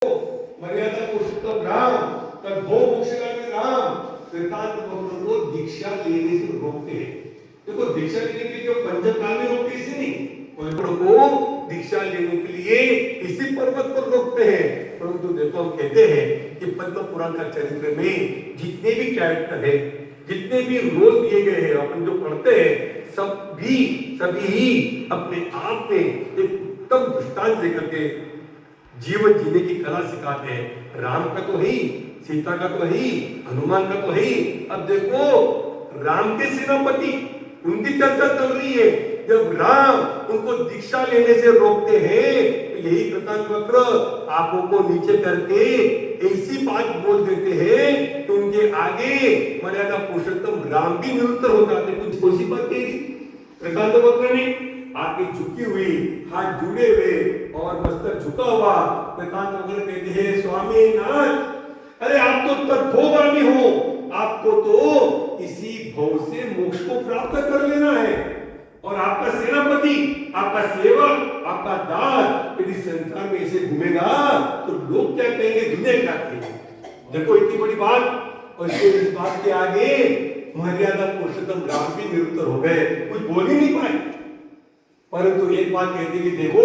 मर्यादा पुरुषोत्तम राम तद्भव मोक्षगामी राम कृतांत भक्तों को दीक्षा लेने से रोकते हैं। देखो दीक्षा लेने के लिए जो पंचम काल में रोकते इसे नहीं, पवित्रों को दीक्षा लेने के लिए इसी पर्वत पर रोकते हैं। परंतु देखो हम कहते हैं कि पद्म पुराण का चरित्र में जितने भी कैरेक्टर है, जितने भी रोल दिए गए हैं, अपन जो पढ़ते हैं सभी ही अपने आप में एक उत्तम दृष्टांत लेकर के जीवन जीने की कला सिखाते हैं। राम का तो ही, सीता का तो ही, हनुमान का तो ही। अब देखो राम के सेनापति, उनकी चर्चा चल रही है। जब राम उनको दीक्षा लेने से रोकते हैं तो यही कृतांत वक्र आंखों को नीचे करके ऐसी बात बोल देते हैं कि उनके आगे मर्यादा पुरुषोत्तम राम भी निरुत्तर हो जाते। कुछ कौन सी बात कही कृतांत वक्र ने? आंखें झुकी हुई, हाथ जुड़े हुए और मस्तक झुका हुआ कृतांत वक्र कहते हैं स्वामी नाथ, अरे आप तो तद्भवगामी हो, आपको तो इसी भव से मोक्ष को प्राप्त कर लेना है। और आपका सेनापति, आपका सेवक, आपका दास यदि संसार में ऐसे घूमेगा तो लोग क्या कहेंगे, दुनिया क्या कहेंगे। देखो इतनी बड़ी बात, और इस बात के आगे मर्यादा पुरुषोत्तम राम भी निरुत्तर हो गए, कुछ बोल ही नहीं पाए। परंतु एक बात कहते कि देखो,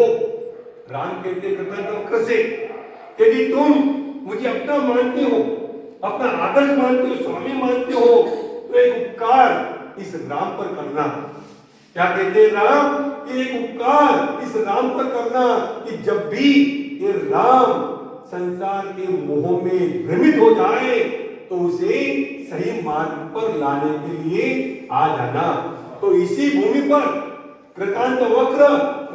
राम कहते कृतांत वक्र से, यदि तुम मुझे अपना मानते हो, अपना आदर्श मानते हो, स्वामी मानते हो, तो एक उपकार इस राम पर करना। क्या कहते राम? कि एक उपकार इस राम पर करना कि जब भी ये राम संसार के मोह में भ्रमित हो जाए तो उसे सही मार्ग पर लाने के लिए आ जाना। तो इसी भूमि पर कृतांत वक्र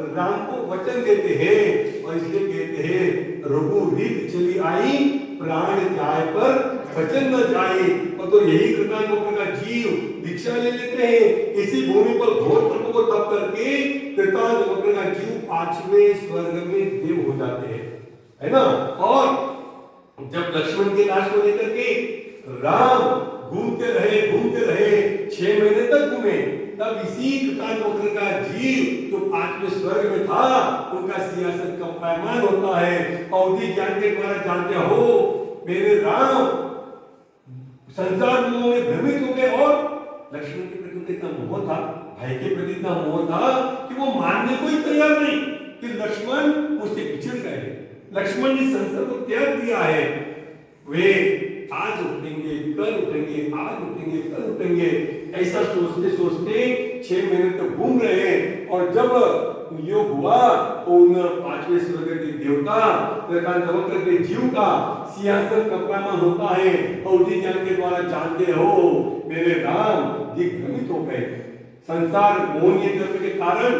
राम को वचन देते हैं और इसलिए कहते हैं रघुरीत चली आई प्राण जाए पर वचन न जाए। और तो यही कृतांत वक्र का जीव दीक्षा ले लेते हैं। इसी भूमि पर घोर तप को तप करके कृतांत वक्र का जीव पांचवें स्वर्ग में देव हो जाते हैं, है ना। और जब लक्ष्मण की लाश को लेकर के राम घूमते रहे 6 महीने तक घूमे, तब इसी कृतांत वक्र का जीव जो 5वें स्वर्ग में था उनका सिंहासन कंपायमान होता है। अवधि ज्ञान के द्वारा जानते हो मेरे राम संसार मोह में भ्रमित हो गए। और लक्ष्मण के प्रति इतना मोह था, भाई के प्रति इतना मोह था कि वो मानने को ही तैयार नहीं कि लक्ष्मण मुझसे बिछड़ गए, लक्ष्मण ने संसार को त्याग दिया है। वे आज उठेंगे, कल उठेंगे, आज उठेंगे, कल उठेंगे, ऐसा सोचते सोचते 6 महीने तक घूम रहे हैं। और जब योग हुआ तो उन 5वें स्वर्ग के देवता कृतांत वक्र के जीव का सिंहासन कंपायमान होता है। अवधि ज्ञान के द्वारा जानते हो मेरे राम दिग्भ्रमित हो गए। संसार मोहनीय द्रव्य के कारण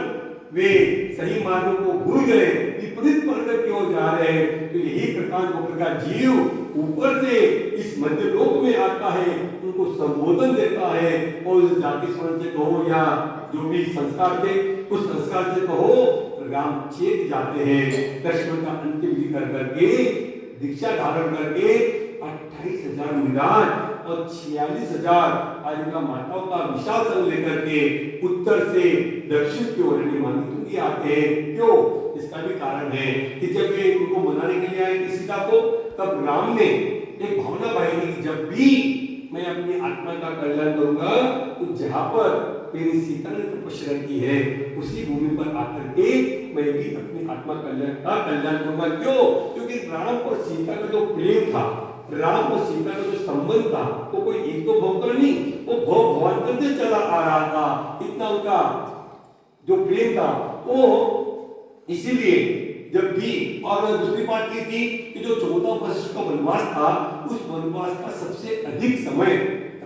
वे सही मार्ग को भूल गए, विपरीत मार्ग की ओर जा रहे हैं। तो यही कृतांत वक्र का जीव ऊपर से इस मध्य लोक में आता है, उनको संबोधन देता है और उस जाति स्वर्ण से कहो या जो भी संस्कार थे उस संस्कार से कहो, राम चेत जाते हैं। लक्ष्मण का अंतिम विधि कर करके दीक्षा धारण करके 28,000 मृगान और 46,000 आदिका माताओं का विशाल संघ लेकर के उत्तर से दक्षिण की ओर मानवी आते हैं। क्यों? इसका भी कारण है कि जब वे उनको मनाने के लिए आए थी सीता को, तब राम ने एक भावना बढ़ाई कि जब भी मैं अपनी आत्मा का कल्याण करूंगा तो जहां पर मेरी सीता ने तपस्या की है उसी भूमि पर आकर के मैं भी अपनी आत्मा का कल्याण करूंगा। क्यों? क्योंकि राम और सीता का जो प्रेम था, राम और सीता का जो संबंध था वो कोई एक तो भव का नहीं, वो भव भवांतर से चला आ रहा था। इतना उनका जो प्रेम था वो इसीलिए जब भी। और दूसरी बात ये थी कि जो 14 वर्ष का वनवास था उस वनवास का सबसे अधिक समय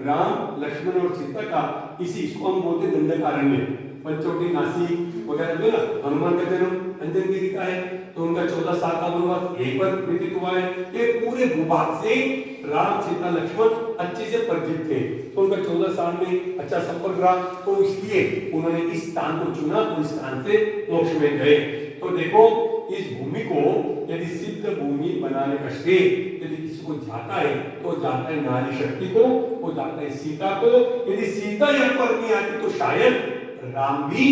राम लक्ष्मण और सीता का इसको हम बोलते दंडकारण्य, पंचवटी, नासिक वगैरह जो ना। हनुमान का जन्म अंजनगिरी का है तो उनका 14 साल का वनवास यहीं पर व्यतीत हुआ है। ये पूरे भूभाग से राम सीता लक्ष्मण अच्छे से परिचित थे तो उनका 14 साल में अच्छा संपर्क रहा, तो इसलिए उन्होंने इस स्थान को चुना और इस स्थान से मोक्ष में गए। तो देखो इस भूमि को यदि सिद्ध भूमि बनाने का श्रेय यदि किसी को जाता है तो जाता है नारी शक्ति को, वो जाता है सीता को। यदि सीता यहाँ पर नहीं आती तो शायद राम भी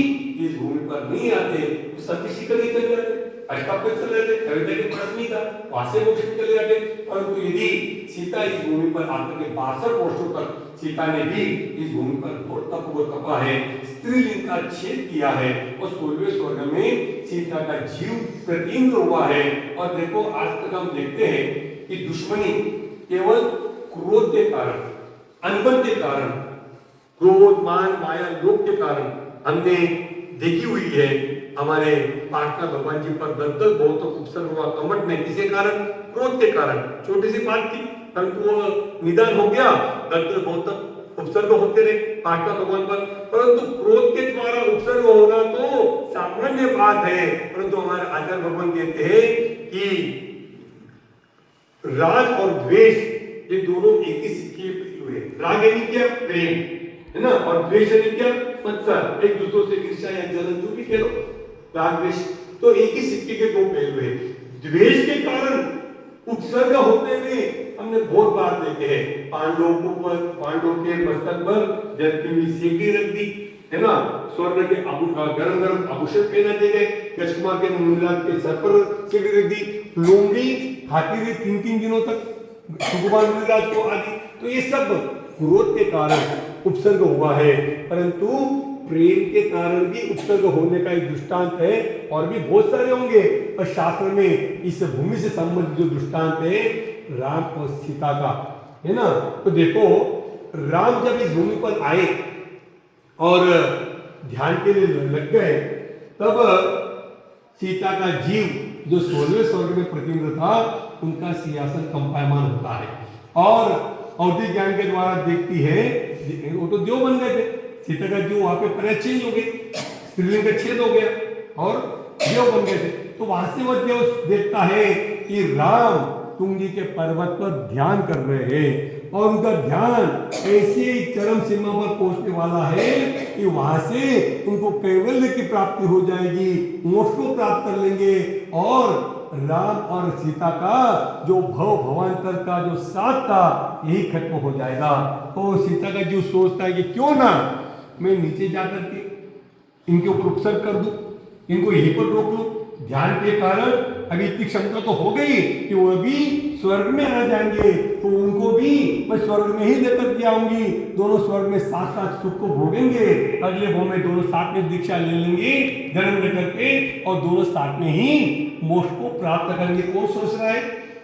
इस भूमि पर नहीं आते, तो सती शिखर नहीं चल जाते। अष्टापद चले जाते, अयोध्या के पास नहीं था, वहां से मोक्ष में चले जाते। परंतु यदि सीता इस भूमि पर आकर के 62 वर्षों तक सीता ने भी इस भूमि पर घोर तप व तपा है, स्त्रीलिंग का छेद किया है और 16वें स्वर्ग में सीता का जीव प्रतिंद्र हुआ है। और देखो आज तक हम देखते हैं कि दुश्मनी केवल क्रोध के कारण, अनबन के कारण, क्रोध मान माया लोभ के कारण हमने देखी हुई है। हमारे पार्टनर भगवान जी पर दलदल बहुत उपसर्ग हुआ कमट में, किसी कारण क्रोध के कारण, छोटी सी बात थी परंतु वो निदान हो गया, दलदल बहुत उपसर्ग होते रहे पार्टनर भगवान पर। परंतु क्रोध के द्वारा उपसर्ग होना तो सामान्य बात है, परंतु हमारे आचार्य भगवान कहते हैं कि राग और द्वेष ये दोनों एक ही सिक्के पे पहलू है। राग यानी क्या? प्रेम, है ना, और द्वेष यानी क्या? मत्सर, एक दूसरे से ईर्ष्या या जलन, जो भी कह लो, राग द्वेष तो एक ही सिक्के के दो पहलू है। द्वेष के कारण उपसर्ग होते हुए हमने बहुत बार देखे हैं। पांडवों के मस्तक पर जलती हुई सीढ़ी रख दी, है ना, स्वर्ण के गरम गरम आभूषण पहना दिए गए, राजकुमार के मुंडलाल के सर पर सीढ़ी रख दी, लोमड़ी खाती रही 3-3 दिनों तक सुकुमार मुनिराज को आदि। तो ये सब क्रोध के कारण उपसर्ग हुआ है, परंतु प्रेम के कारण भी उपसर्ग होने का एक दृष्टांत है, और भी बहुत सारे होंगे। पर शास्त्र में इस भूमि से संबंधित जो दृष्टांत है राम और सीता का, है ना, तो देखो राम जब इस भूमि पर आए और ध्यान के लिए लग गए, तब सीता का जीव जो 16वें स्वर्ग में प्रतिनिध था, उनका सिंहासन कंपायमान होता है और औद्योगिक ज्ञान के द्वारा देखती है, वो तो देव बन गए थे, सीता का जीव वहां पे पर्याय चेंज हो गई, स्त्रीलिंग का छेद हो गया और देव बन गए थे। तो वहां से वो देव देखता है कि राम तुंगी के पर्वत पर ध्यान कर रहे हैं और उनका ध्यान ऐसे ही चरम सीमा पर पहुंचने वाला है कि वहां से उनको कैवल्य की प्राप्ति हो जाएगी, मोक्ष को प्राप्त कर लेंगे और राम और सीता का जो भवांतर का जो साथ था यही खत्म हो जाएगा। तो सीता का जीव सोचता है कि क्यों ना मैं नीचे जाकर के इनके ऊपर उपसर्ग कर दूं, इनको यहीं पर रोक लूं। ध्यान के कारण अभी इतनी क्षमता तो हो गई कि वो भी स्वर्ग में आ जाएंगे, तो उनको भी मैं स्वर्ग में ही लेकर के आऊंगी, दोनों स्वर्ग में साथ साथ सुख को भोगेंगे। अगले भव में दोनों साथ में दीक्षा ले लेंगे जन्म लेकर के और दोनों साथ में ही मोक्ष को प्राप्त करेंगे। कौन सोच रहा है?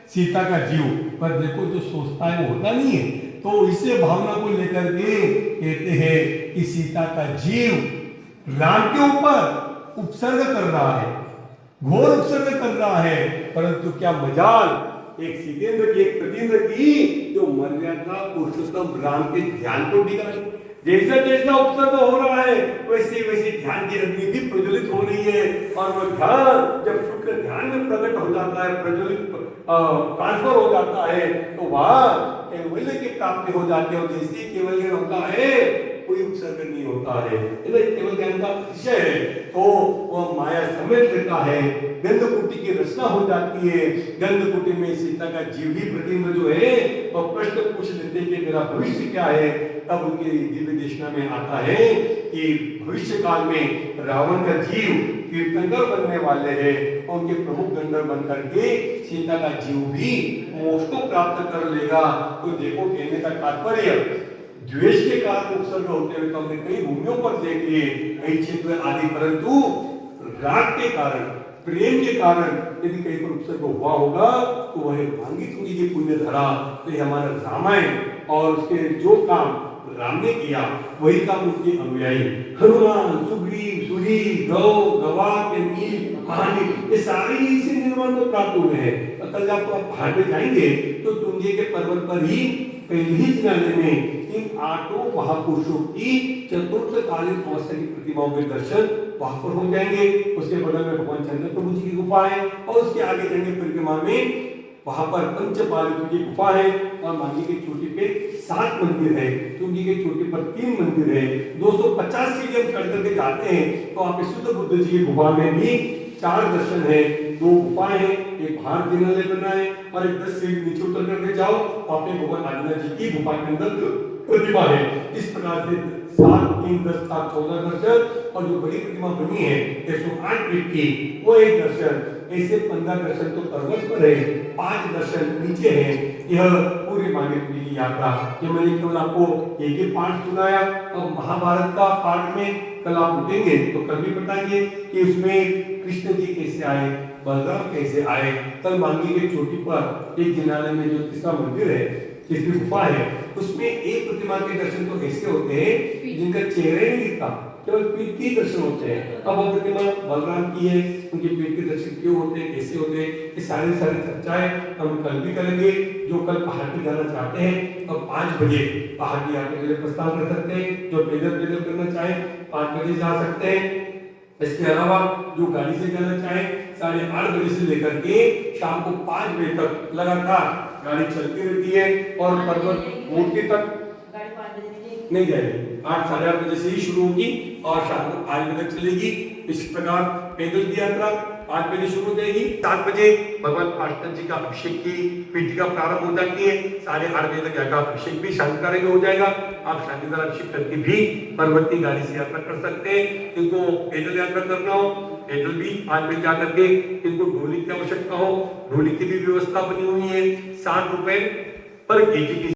सीता का जीव। पर देखो जो सोचता है वो होता नहीं है। तो इसे भावना को लेकर के कहते हैं कि सीता का जीव राम के ऊपर उपसर्ग कर रहा है, घोर उपसर्ग कर रहा है, परंतु क्या मजाल एक सीतेंद्र की, एक प्रतिंद्र की जो मर्यादा पुरुषोत्तम राम के ध्यान को बिगाड़े। जैसा जैसा उपसर्ग हो रहा है वैसे वैसे ध्यान की अग्नि भी प्रज्वलित हो रही है और वह ध्यान जब शुक्र ध्यान में प्रकट हो जाता है, प्रज्वलित ट्रांसफर हो जाता है, तो वह कैवल्य की प्राप्ति हो जाती है। और जैसे केवल्य होता है कोई उपसर्ग नहीं होता है, केवल ज्ञान का विषय है, तो वह माया समेट लेता है। गंधकुटी की रचना हो जाती है। गंधकुटी में सीता का जीव ही प्रतिबिंब जो है वह प्रश्न पूछ लेते कि मेरा भविष्य क्या है। तब उनकी दिव्य देशना में आता है कि भविष्य काल में रावण का जीव तीर्थंकर बनने वाले हैं, उनके प्रमुख गंधर्व बनकर के सीता का जीव भी मोक्ष को प्राप्त कर लेगा। तो देखो कहने का तात्पर्य द्वेष के कारण उपसर्ग होते हुए तो हमने कई भूमियों पर देख लिए, कई क्षेत्र आदि, परंतु राग के कारण, प्रेम के कारण यदि कहीं पर उपसर्ग हुआ होगा तो वह भांगी तुंगी की पुण्य धरा। तो ये हमारा रामायण और उसके जो काम राम ने किया वही काम उनके अनुयायी हनुमान, सुग्रीव, सुरी, गौ, गवा के नील, महानी, ये सारे इसी निर्माण को प्राप्त हुए हैं। कल जब आप पहाड़ पे जाएंगे तो तुंगे के पर्वत पर ही पहली ही जिले में इन 8 महापुरुषों की चतुर्थकालीन अवस्था की प्रतिमाओं के दर्शन वहां पर हो जाएंगे। उसके बगल में भगवान चंद्र प्रभु जी की गुफा है और उसके आगे जाएंगे परिक्रमा में वहां पर पंचपालिकों की गुफा है और मांगी की चोटी पे 7 मंदिर है, तुंगी की चोटी पर 3 मंदिर है। 250 सीढ़ी हम चढ़ करके जाते हैं तो आप शुद्ध बुद्ध जी की गुफा में भी 4 दर्शन है, 2 गुफाएं हैं, एक बाहर जिनालय बना है और एक 10 सीढ़ी नीचे उतर करके जाओ वहां पे भगवान आदिनाथ जी की गुफा के अंदर प्रतिमा है। इस प्रकार से 7, 3, 10, 7, 14 दर्शन और जो बड़ी प्रतिमा बनी है 108 फीट की वो एक दर्शन। ऐसे 15 दर्शन तो पर्वत पर है, 5 दर्शन नीचे है। यह पूरी मांगेपुरी की यात्रा, ये मैंने केवल आपको एक ही पार्ट सुनाया। अब महाभारत का पार्ट में कल आप उठेंगे तो कल भी बताएंगे कि उसमें कृष्ण जी कैसे आए, बलराम कैसे आए। कल मांगी की चोटी पर एक जिनालय में जो तीसरा मंदिर है, तीसरी गुफा है, उसमें एक प्रतिमा के दर्शन तो ऐसे होते हैं जिनका चेहरा ही नहीं दिखता, केवल पीठ के दर्शन होते हैं। अब वो प्रतिमा बलराम की है, उनके पीठ के दर्शन क्यों होते हैं, कैसे होते हैं, ये सारी चर्चाएं हम कल भी करेंगे। जो कल पहाड़ पे जाना चाहते हैं अब 5 बजे पहाड़ की यात्रा के लिए प्रस्थान कर सकते हैं। जो पैदल करना चाहे 5 बजे जा सकते हैं। इसके अलावा जो गाड़ी से जाना चाहे 8:30 बजे से लेकर के शाम को 5 बजे तक लगातार गाड़ी चलती रहती है और पर्वत मूर्ति तक गाड़ी 5 बजे नहीं जाएगी। 8, 8:30 बजे से ही शुरू होगी और शाम को 5 बजे तक चलेगी। इस प्रकार पैदल की यात्रा 5 बजे शुरू हो जाएगी। 7 बजे भगवान पार्षद जी का अभिषेक की पीठिका प्रारंभ हो जाती है। 8:30 बजे तक यहाँ का अभिषेक भी शांतिदायक हो जाएगा। आप शांतिदायक अभिषेक करके भी पर्वत की गाड़ी से यात्रा कर सकते हैं। इनको पैदल यात्रा करना हो पैदल भी 5 बजे जाकर के, इनको ढोली की आवश्यकता हो ढोली की भी व्यवस्था बनी हुई है। 60 रुपए पर केजी की